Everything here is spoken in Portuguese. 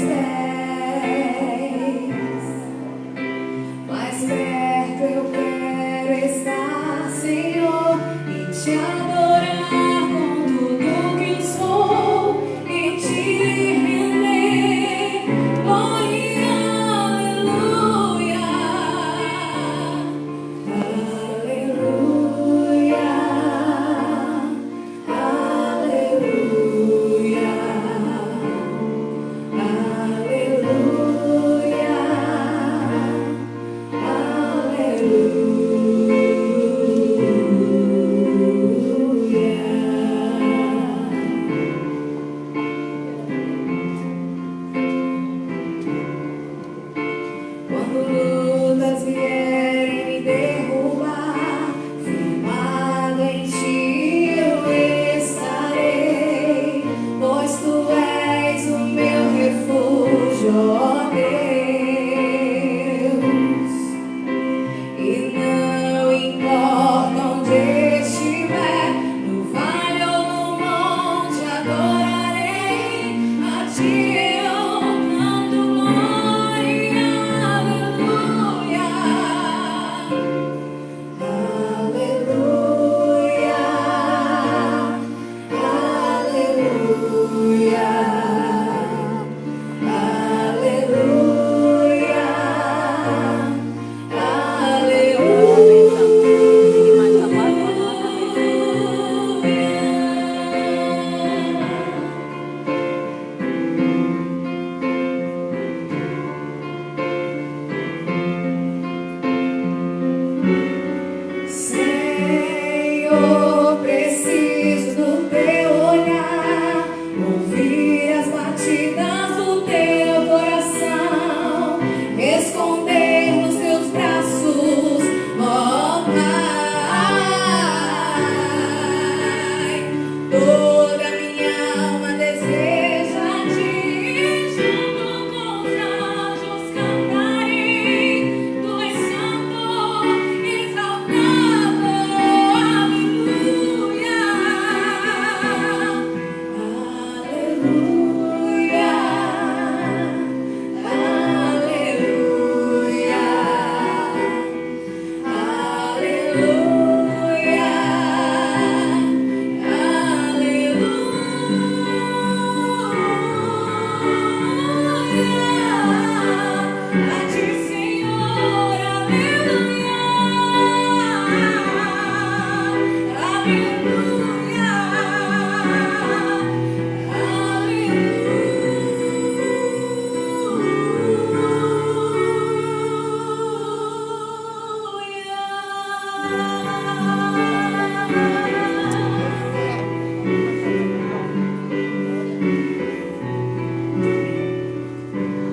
pés. Mais perto eu quero estar, Senhor, e te adorar com tudo que eu sou e te render. Glória, aleluia, aleluia, aleluia, quando lutas vierem me derrubar, firmado em ti eu estarei, pois tu és o meu refúgio, ó Deus.